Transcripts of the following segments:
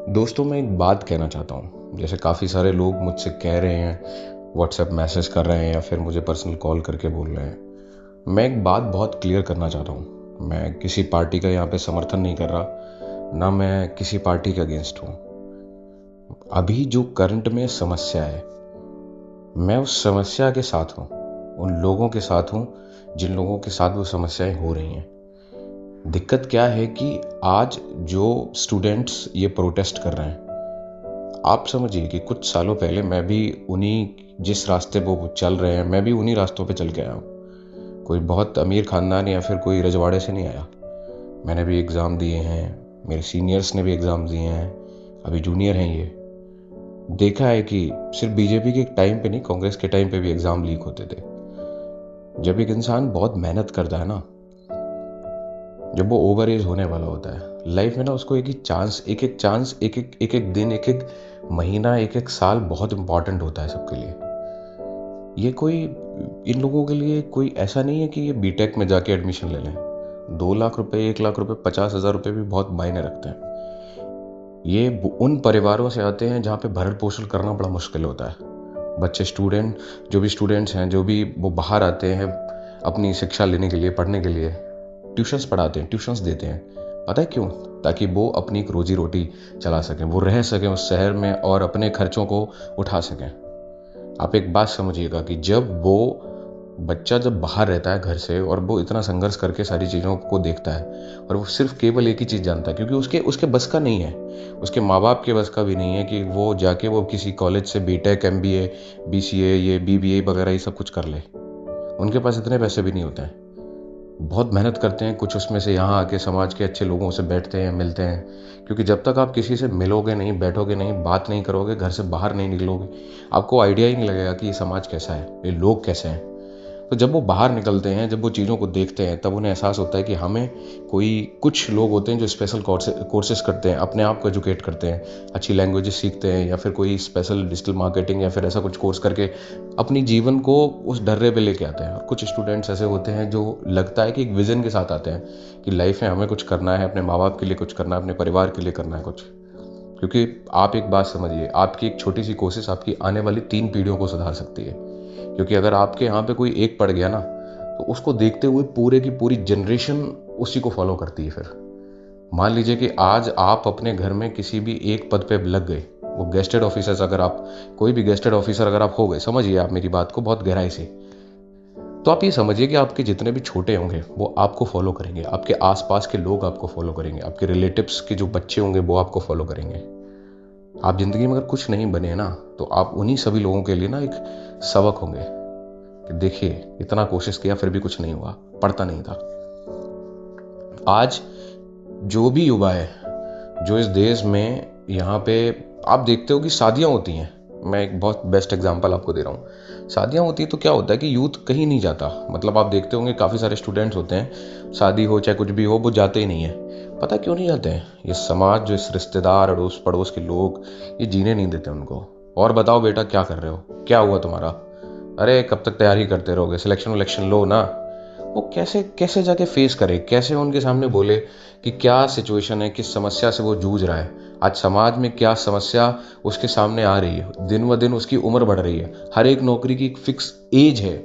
दोस्तों, मैं एक बात कहना चाहता हूँ। जैसे काफ़ी सारे लोग मुझसे कह रहे हैं, व्हाट्सएप मैसेज कर रहे हैं या फिर मुझे पर्सनल कॉल करके बोल रहे हैं। मैं एक बात बहुत क्लियर करना चाहता हूँ। मैं किसी पार्टी का यहाँ पे समर्थन नहीं कर रहा, ना मैं किसी पार्टी के अगेंस्ट हूँ। अभी जो करंट में समस्या है, मैं उस समस्या के साथ हूँ, उन लोगों के साथ हूँ जिन लोगों के साथ वो समस्याएं हो रही हैं। दिक्कत क्या है कि आज जो स्टूडेंट्स ये प्रोटेस्ट कर रहे हैं, आप समझिए कि कुछ सालों पहले मैं भी उन्हीं जिस रास्ते पे वो चल रहे हैं, मैं भी उन्हीं रास्तों पे चल के आया हूँ। कोई बहुत अमीर खानदान या फिर कोई रजवाड़े से नहीं आया। मैंने भी एग्ज़ाम दिए हैं, मेरे सीनियर्स ने भी एग्ज़ाम दिए हैं, अभी जूनियर हैं ये। देखा है कि सिर्फ बीजेपी के टाइम पे नहीं, कांग्रेस के टाइम पे भी एग्ज़ाम लीक होते थे। जब एक इंसान बहुत मेहनत करता है ना, जब वो ओवर एज होने वाला होता है लाइफ में ना, उसको एक एक चांस, एक एक दिन, एक एक महीना, एक एक साल बहुत इंपॉर्टेंट होता है सबके लिए। ये कोई इन लोगों के लिए कोई ऐसा नहीं है कि ये बीटेक में जाके एडमिशन ले लें। 2 लाख रुपए, 1 लाख रुपए, 50,000 रुपए भी बहुत मायने रखते हैं। ये उन परिवारों से आते हैं जहाँ पे भरण पोषण करना बड़ा मुश्किल होता है। बच्चे, जो भी स्टूडेंट्स हैं, जो भी वो बाहर आते हैं अपनी शिक्षा लेने के लिए, पढ़ने के लिए, ट्यूशन्स पढ़ाते हैं, ट्यूशन्स देते हैं। पता है क्यों? ताकि वो अपनी एक रोजी रोटी चला सकें, वो रह सकें उस शहर में और अपने खर्चों को उठा सकें। आप एक बात समझिएगा कि बच्चा जब बाहर रहता है घर से और वो इतना संघर्ष करके सारी चीज़ों को देखता है और वो सिर्फ केवल एक ही चीज़ जानता है, क्योंकि उसके उसके बस का नहीं है, उसके माँ बाप के बस का भी नहीं है कि वो जाके वो किसी कॉलेज से बीटेक, एमबीए, बीसीए, ये बीबीए वगैरह ये सब कुछ कर ले। उनके पास इतने पैसे भी नहीं होते हैं। बहुत मेहनत करते हैं, कुछ उसमें से यहाँ आके समाज के अच्छे लोगों से बैठते हैं, मिलते हैं। क्योंकि जब तक आप किसी से मिलोगे नहीं, बैठोगे नहीं, बात नहीं करोगे, घर से बाहर नहीं निकलोगे, आपको आइडिया ही नहीं लगेगा कि ये समाज कैसा है, ये लोग कैसे हैं। तो जब वो बाहर निकलते हैं, जब वो चीज़ों को देखते हैं, तब उन्हें एहसास होता है कि हमें कुछ लोग होते हैं जो स्पेशल कोर्सेज करते हैं, अपने आप को एजुकेट करते हैं, अच्छी लैंग्वेजेस सीखते हैं, या फिर कोई स्पेशल डिजिटल मार्केटिंग या फिर ऐसा कुछ कोर्स करके अपनी जीवन को उस डर्रे पे लेके आते हैं। और कुछ स्टूडेंट्स ऐसे होते हैं जो लगता है कि एक विजन के साथ आते हैं कि लाइफ में हमें कुछ करना है, अपने माँ बाप के लिए कुछ करना है, अपने परिवार के लिए करना है कुछ। क्योंकि आप एक बात समझिए, आपकी एक छोटी सी कोशिश आपकी आने वाली 3 पीढ़ियों को सुधार सकती है। क्योंकि अगर आपके यहाँ पे कोई एक पड़ गया ना, तो उसको देखते हुए पूरे की पूरी जनरेशन उसी को फॉलो करती है। फिर मान लीजिए कि आज आप अपने घर में किसी भी एक पद पे लग गए, वो गेस्टेड ऑफिसर्स, अगर आप कोई भी गेस्टेड ऑफिसर अगर आप हो गए, समझिए आप मेरी बात को बहुत गहराई से, तो आप ये समझिए कि आपके जितने भी छोटे होंगे वो आपको फॉलो करेंगे, आपके आसपास के लोग आपको फॉलो करेंगे, आपके रिलेटिव्स के जो बच्चे होंगे वो आपको फॉलो करेंगे। आप जिंदगी में अगर कुछ नहीं बने ना, तो आप उन्हीं सभी लोगों के लिए ना एक सबक होंगे कि देखिए, इतना कोशिश किया फिर भी कुछ नहीं हुआ, पढ़ता नहीं था। आज जो भी युवा है, जो इस देश में यहाँ पे, आप देखते हो कि शादियां होती हैं। मैं एक बहुत बेस्ट एग्जांपल आपको दे रहा हूँ। शादियां होती है तो क्या होता है कि यूथ कहीं नहीं जाता। मतलब आप देखते होंगे काफ़ी सारे स्टूडेंट्स होते हैं, शादी हो चाहे कुछ भी हो, वो जाते ही नहीं है। पता क्यों नहीं जाते हैं? ये समाज, जो इस रिश्तेदार, अड़ोस पड़ोस के लोग, ये जीने नहीं देते उनको। और बताओ बेटा, क्या कर रहे हो, क्या हुआ तुम्हारा? अरे कब तक तैयारी करते रहोगे, सिलेक्शन विलेक्शन लो ना। वो कैसे कैसे जाके फेस करे, कैसे उनके सामने बोले कि क्या सिचुएशन है, किस समस्या से वो जूझ रहा है, आज समाज में क्या समस्या उसके सामने आ रही है। दिन ब दिन उसकी उम्र बढ़ रही है, हर एक नौकरी की एक फिक्स एज है।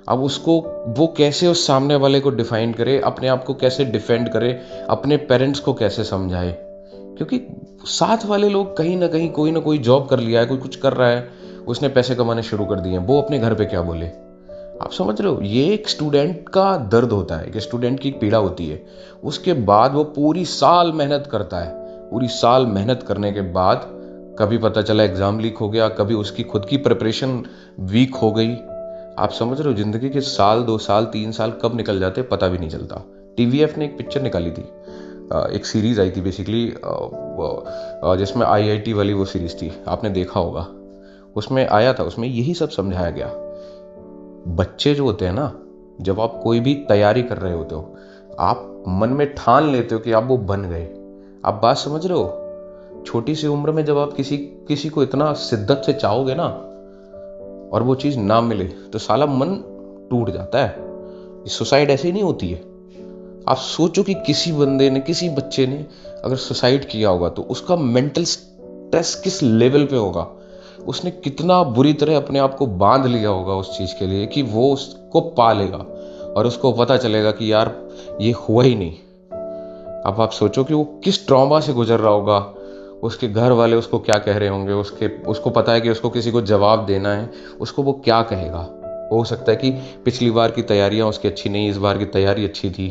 अब उसको, वो कैसे उस सामने वाले को डिफाइन करे, अपने आप को कैसे डिफेंड करे, अपने पेरेंट्स को कैसे समझाए? क्योंकि साथ वाले लोग कहीं ना कोई जॉब कर लिया है, कोई कुछ कर रहा है, उसने पैसे कमाने शुरू कर दिए हैं, वो अपने घर पे क्या बोले? आप समझ रहे हो? ये एक स्टूडेंट का दर्द होता है, एक स्टूडेंट की एक पीड़ा होती है। उसके बाद वो पूरी साल मेहनत करता है, पूरी साल मेहनत करने के बाद कभी पता चला एग्जाम लीक हो गया, कभी उसकी खुद की प्रिपरेशन वीक हो गई। आप समझ रहे हो? जिंदगी के साल, 2 साल, 3 साल कब निकल जाते पता भी नहीं चलता। टीवीएफ ने एक पिक्चर निकाली थी, एक सीरीज आई थी बेसिकली, जिसमें आईआईटी वाली वो सीरीज थी, आपने देखा होगा। उसमें आया था, उसमें यही सब समझाया गया। बच्चे जो होते हैं ना, जब आप कोई भी तैयारी कर रहे होते हो, आप मन में ठान लेते हो कि आप वो बन गए। आप बात समझ रहे हो? छोटी सी उम्र में जब आप किसी किसी को इतना शिद्दत से चाहोगे ना, और वो चीज ना मिले, तो साला मन टूट जाता है। सुसाइड ऐसे ही नहीं होती है। आप सोचो कि किसी बंदे ने, किसी बच्चे ने अगर सुसाइड किया होगा तो उसका मेंटल स्ट्रेस किस लेवल पे होगा, उसने कितना बुरी तरह अपने आप को बांध लिया होगा उस चीज़ के लिए कि वो उसको पा लेगा और उसको पता चलेगा कि यार ये हुआ ही नहीं। अब आप सोचो कि वो किस ट्रॉमा से गुजर रहा होगा, उसके घर वाले उसको क्या कह रहे होंगे, उसको पता है कि उसको किसी को जवाब देना है, उसको वो क्या कहेगा। हो सकता है कि पिछली बार की तैयारियां उसकी अच्छी नहीं, इस बार की तैयारी अच्छी थी,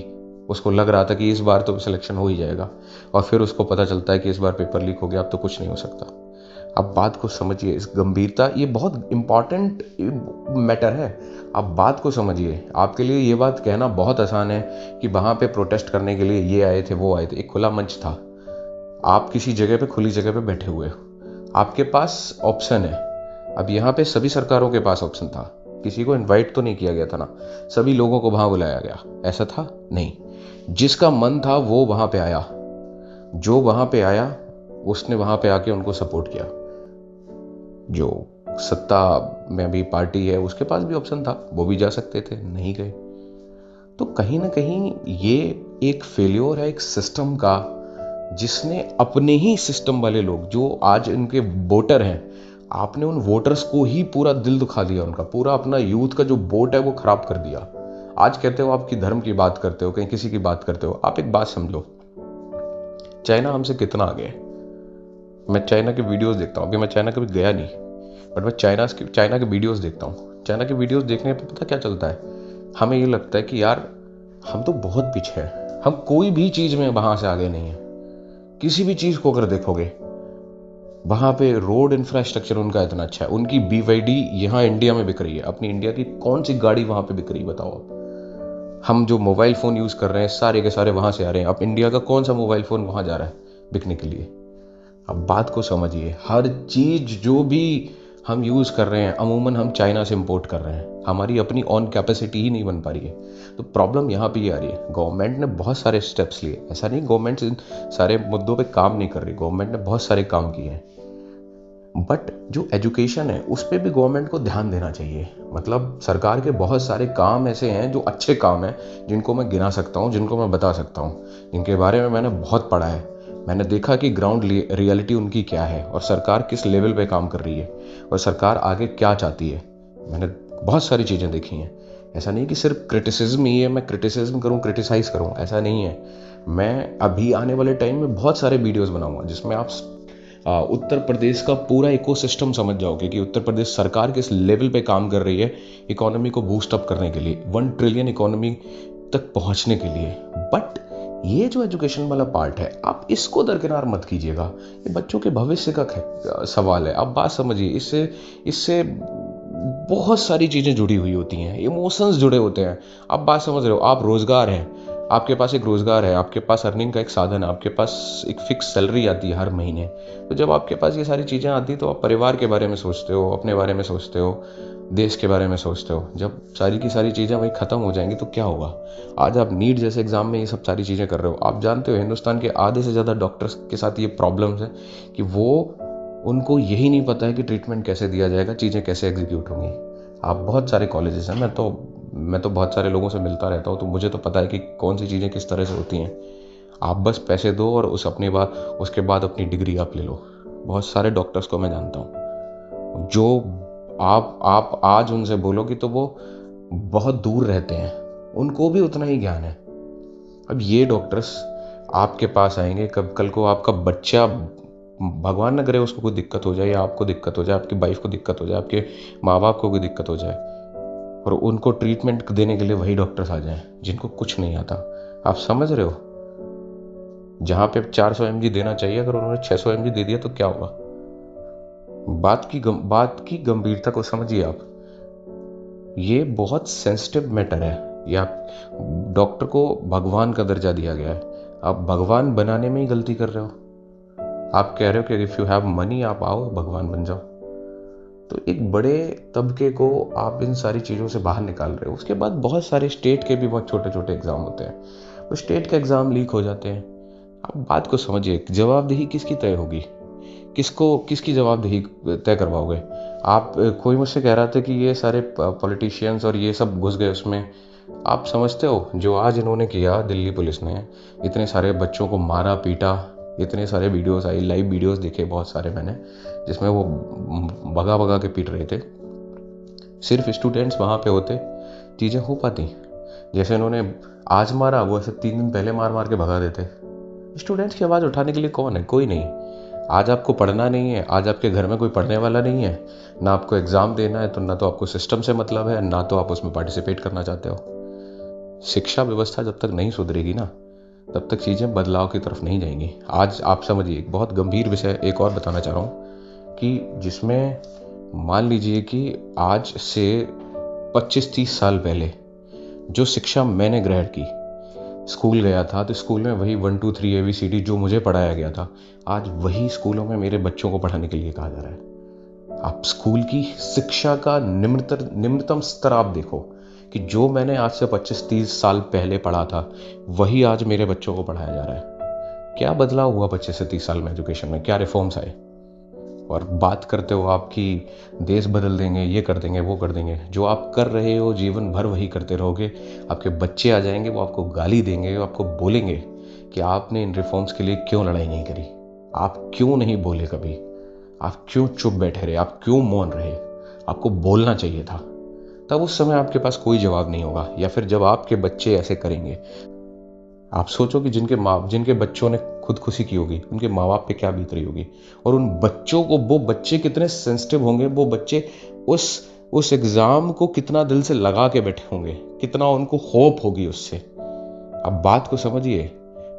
उसको लग रहा था कि इस बार तो सिलेक्शन हो ही जाएगा, और फिर उसको पता चलता है कि इस बार पेपर लीक हो गया, अब तो कुछ नहीं हो सकता। आप बात को समझिए, इस गंभीरता, ये बहुत इंपॉर्टेंट मैटर है। आप बात को समझिए। आपके लिए ये बात कहना बहुत आसान है कि वहां पे प्रोटेस्ट करने के लिए ये आए थे, वो आए थे, एक खुला मंच था, आप किसी जगह पे, खुली जगह पे बैठे हुए हो, आपके पास ऑप्शन है। अब यहाँ पे सभी सरकारों के पास ऑप्शन था, किसी को इनवाइट तो नहीं किया गया था ना, सभी लोगों को वहां बुलाया गया, ऐसा था नहीं। जिसका मन था वो वहां पे आया, जो वहां पे आया उसने वहां पे आके उनको सपोर्ट किया। जो सत्ता में अभी पार्टी है उसके पास भी ऑप्शन था, वो भी जा सकते थे, नहीं गए। तो कहीं ना कहीं ये एक फेल्योर है एक सिस्टम का, जिसने अपने ही सिस्टम वाले लोग जो आज इनके वोटर हैं, आपने उन वोटर्स को ही पूरा दिल दुखा दिया, उनका पूरा अपना यूथ का जो वोट है वो खराब कर दिया। आज कहते हो आपकी धर्म की बात करते हो, कहीं किसी की बात करते हो, आप एक बात समझो, चाइना हमसे कितना आगे है। मैं चाइना के वीडियोस देखता हूँ, अभी मैं चाइना कभी गया नहीं, बट मैं चाइना के वीडियोस देखता हूँ। चाइना के वीडियोस देखने पर पता क्या चलता है, हमें ये लगता है कि यार हम तो बहुत पीछे हैं, हम कोई भी चीज में वहां से आगे नहीं है। किसी भी चीज को अगर देखोगे, वहां पे रोड इंफ्रास्ट्रक्चर उनका इतना अच्छा है, उनकी BYD यहाँ इंडिया में बिक रही है, अपनी इंडिया की कौन सी गाड़ी वहां पे बिक रही है बताओ आप। हम जो मोबाइल फोन यूज कर रहे हैं सारे के सारे वहां से आ रहे हैं, अब इंडिया का कौन सा मोबाइल फोन वहां जा रहा है बिकने के लिए। अब बात को समझिए, हर चीज जो भी हम यूज कर रहे हैं अमूमन हम चाइना से इंपोर्ट कर रहे हैं, हमारी अपनी ऑन कैपेसिटी ही नहीं बन पा रही है। तो प्रॉब्लम यहाँ पे ये आ रही है, गवर्नमेंट ने बहुत सारे स्टेप्स लिए, ऐसा नहीं गवर्नमेंट इन सारे मुद्दों पे काम नहीं कर रही, गवर्नमेंट ने बहुत सारे काम किए हैं, बट जो एजुकेशन है उस पर भी गवर्नमेंट को ध्यान देना चाहिए। मतलब सरकार के बहुत सारे काम ऐसे हैं जो अच्छे काम हैं, जिनको मैं गिना सकता हूँ, जिनको मैं बता सकता हूँ, जिनके बारे में मैंने बहुत पढ़ा है, मैंने देखा कि ग्राउंड रियलिटी उनकी क्या है और सरकार किस लेवल पे काम कर रही है और सरकार आगे क्या चाहती है। मैंने बहुत सारी चीज़ें देखी हैं। ऐसा नहीं कि सिर्फ क्रिटिसिज्म ही है, मैं क्रिटिसिज्म करूँ, क्रिटिसाइज करूँ, ऐसा नहीं है। मैं अभी आने वाले टाइम में बहुत सारे वीडियोस बनाऊंगा जिसमें आप उत्तर प्रदेश का पूरा इकोसिस्टम समझ जाओगे कि उत्तर प्रदेश सरकार किस लेवल पे काम कर रही है इकोनॉमी को बूस्ट अप करने के लिए, 1 ट्रिलियन इकोनॉमी तक पहुंचने के लिए। बट ये जो एजुकेशन वाला पार्ट है, आप इसको दरकिनार मत कीजिएगा, ये बच्चों के भविष्य का सवाल है। आप बात समझिए, इससे इससे बहुत सारी चीजें जुड़ी हुई होती हैं, इमोशंस जुड़े होते हैं। आप बात समझ रहे हो, आप रोजगार है, आपके पास एक रोजगार है, आपके पास अर्निंग का एक साधन है, आपके पास एक फिक्स सैलरी आती है हर महीने। तो जब आपके पास ये सारी चीजें आती तो आप परिवार के बारे में सोचते हो, अपने बारे में सोचते हो, देश के बारे में सोचते हो। जब सारी की सारी चीजें वही खत्म हो जाएंगी तो क्या होगा। आज आप नीट जैसे एग्जाम में ये सब सारी चीजें कर रहे हो, आप जानते हो हिंदुस्तान के आधे से ज्यादा डॉक्टर्स के साथ ये प्रॉब्लम्स है कि वो उनको यही नहीं पता है कि ट्रीटमेंट कैसे दिया जाएगा, चीजें कैसे एग्जीक्यूट होंगी। आप बहुत सारे कॉलेजेस हैं, मैं तो बहुत सारे लोगों से मिलता रहता हूँ, तो मुझे तो पता है कि कौन सी चीज़ें किस तरह से होती हैं। आप बस पैसे दो और उसके बाद अपनी डिग्री आप ले लो। बहुत सारे डॉक्टर्स को मैं जानता हूँ जो आप आज उनसे बोलोगे तो वो बहुत दूर रहते हैं, उनको भी उतना ही ज्ञान है। अब ये डॉक्टर्स आपके पास आएंगे, कब कल को आपका बच्चा, भगवान न करे उसको कोई दिक्कत हो जाए, या आपको दिक्कत हो जाए, आपकी वाइफ को दिक्कत हो जाए, आपके माँ बाप को कोई दिक्कत हो जाए, और उनको ट्रीटमेंट देने के लिए वही डॉक्टर्स आ जाएं जिनको कुछ नहीं आता। आप समझ रहे हो, जहां पे 400 mg देना चाहिए अगर उन्होंने 600 mg दे दिया तो क्या होगा। बात की गंभीरता को समझिए आप। ये बहुत सेंसिटिव मैटर है। या डॉक्टर को भगवान का दर्जा दिया गया है, आप भगवान बनाने में ही गलती कर रहे हो। आप कह रहे हो कि इफ यू हैव मनी आप आओ भगवान बन जाओ, तो एक बड़े तबके को आप इन सारी चीज़ों से बाहर निकाल रहे हो। उसके बाद बहुत सारे स्टेट के भी बहुत छोटे छोटे एग्जाम होते हैं, वो स्टेट के एग्जाम लीक हो जाते हैं। आप बात को समझिए, जवाबदेही किसकी तय होगी, किसकी जवाबदेही तय करवाओगे आप। कोई मुझसे कह रहा था कि ये सारे पॉलिटिशियंस और ये सब घुस गए उसमें। आप समझते हो जो आज इन्होंने किया, दिल्ली पुलिस ने इतने सारे बच्चों को मारा पीटा, इतने सारे वीडियोस आई, लाइव वीडियोस देखे बहुत सारे मैंने, जिसमें वो भगा भगा के पीट रहे थे। सिर्फ स्टूडेंट्स वहाँ पे होते, चीज़ें हो पाती। जैसे इन्होंने आज मारा, वो ऐसे 3 दिन पहले मार मार के भगा देते। स्टूडेंट्स की आवाज़ उठाने के लिए कौन है? कोई नहीं। आज आपको पढ़ना नहीं है, आज आपके घर में कोई पढ़ने वाला नहीं है, ना आपको एग्ज़ाम देना है, तो ना तो आपको सिस्टम से मतलब है, ना तो आप उसमें पार्टिसिपेट करना चाहते हो। शिक्षा व्यवस्था जब तक नहीं सुधरेगी ना, तब तक चीज़ें बदलाव की तरफ नहीं जाएंगी। आज आप समझिए, एक बहुत गंभीर विषय एक और बताना चाह रहा हूँ कि जिसमें मान लीजिए कि आज से 25-30 साल पहले जो शिक्षा मैंने ग्रहण की, स्कूल गया था तो स्कूल में वही 1 2 3 ABCD जो मुझे पढ़ाया गया था, आज वही स्कूलों में मेरे बच्चों को पढ़ाने के लिए कहा जा रहा है। आप स्कूल की शिक्षा का निम्नतम स्तर आप देखो कि जो मैंने आज से 25-30 साल पहले पढ़ा था, वही आज मेरे बच्चों को पढ़ाया जा रहा है। क्या बदलाव हुआ 25 से 30 साल में एजुकेशन में? क्या रिफॉर्म्स आए? और बात करते हो आपकी देश बदल देंगे, ये कर देंगे, वो कर देंगे। जो आप कर रहे हो जीवन भर वही करते रहोगे। आपके बच्चे आ जाएंगे, वो आपको गाली देंगे, वो आपको बोलेंगे कि आपने इन रिफॉर्म्स के लिए क्यों लड़ाई नहीं करी, आप क्यों नहीं बोले कभी, आप क्यों चुप बैठे रहे, आप क्यों मौन रहे, आपको बोलना चाहिए था। तब उस समय आपके पास कोई जवाब नहीं होगा। या फिर जब आपके बच्चे ऐसे करेंगे, आप सोचो कि जिनके बच्चों ने खुदकुशी की होगी, उनके माँ बाप पे क्या बीत रही होगी। और उन बच्चों को, वो बच्चे कितने सेंसिटिव होंगे, वो बच्चे उस एग्जाम को कितना दिल से लगा के बैठे होंगे, कितना उनको होप होगी उससे। अब बात को समझिए।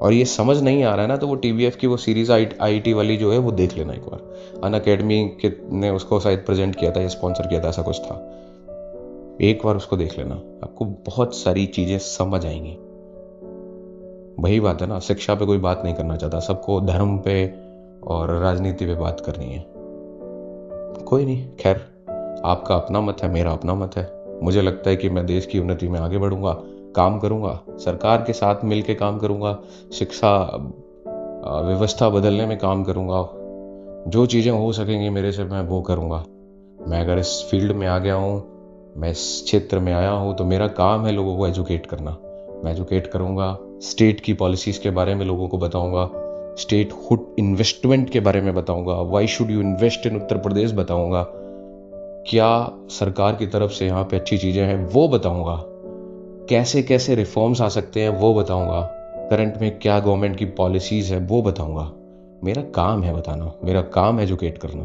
और ये समझ नहीं आ रहा है ना, तो वो TBF की वो सीरीज IIT वाली जो है वो देख लेना एक बार। अनअकैडमी ने उसको शायद प्रेजेंट किया था या स्पॉन्सर किया था, ऐसा कुछ था। एक बार उसको देख लेना, आपको बहुत सारी चीजें समझ आएंगी। वही बात है ना, शिक्षा पे कोई बात नहीं करना चाहता, सबको धर्म पे और राजनीति पे बात करनी है। कोई नहीं, खैर, आपका अपना मत है, मेरा अपना मत है। मुझे लगता है कि मैं देश की उन्नति में आगे बढ़ूंगा, काम करूंगा, सरकार के साथ मिलकर काम करूंगा, शिक्षा व्यवस्था बदलने में काम करूंगा। जो चीज़ें हो सकेंगी मेरे से, मैं वो करूंगा। मैं अगर इस फील्ड में आ गया हूँ, मैं इस क्षेत्र में आया हूँ, तो मेरा काम है लोगों को एजुकेट करना। मैं एजुकेट करूंगा, स्टेट की पॉलिसीज के बारे में लोगों को बताऊंगा, स्टेट हुड इन्वेस्टमेंट के बारे में बताऊंगा, why should you invest in Uttar Pradesh बताऊंगा, क्या सरकार की तरफ से यहाँ पे अच्छी चीज़ें हैं वो बताऊंगा, कैसे कैसे रिफॉर्म्स आ सकते हैं वो बताऊंगा, करंट में क्या गवर्नमेंट की पॉलिसीज है वो बताऊंगा। मेरा काम है बताना, मेरा काम है एजुकेट करना।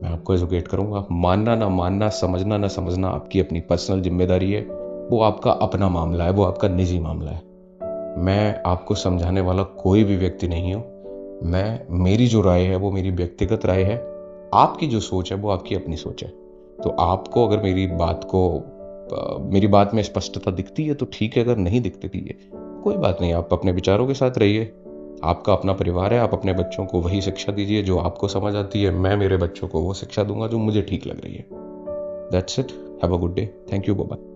मैं आपको एजुकेट करूंगा। मानना ना मानना, समझना ना समझना आपकी अपनी पर्सनल जिम्मेदारी है, वो आपका अपना मामला है, वो आपका निजी मामला है। मैं आपको समझाने वाला कोई भी व्यक्ति नहीं हूँ। मेरी जो राय है वो मेरी व्यक्तिगत राय है, आपकी जो सोच है वो आपकी अपनी सोच है। तो आपको अगर मेरी बात में स्पष्टता दिखती है तो ठीक है, अगर नहीं दिखती है कोई बात नहीं, आप अपने विचारों के साथ रहिए। आपका अपना परिवार है, आप अपने बच्चों को वही शिक्षा दीजिए जो आपको समझ आती है। मैं मेरे बच्चों को वो शिक्षा दूंगा जो मुझे ठीक लग रही है। That's it. Have a good day. Thank you. Bye bye.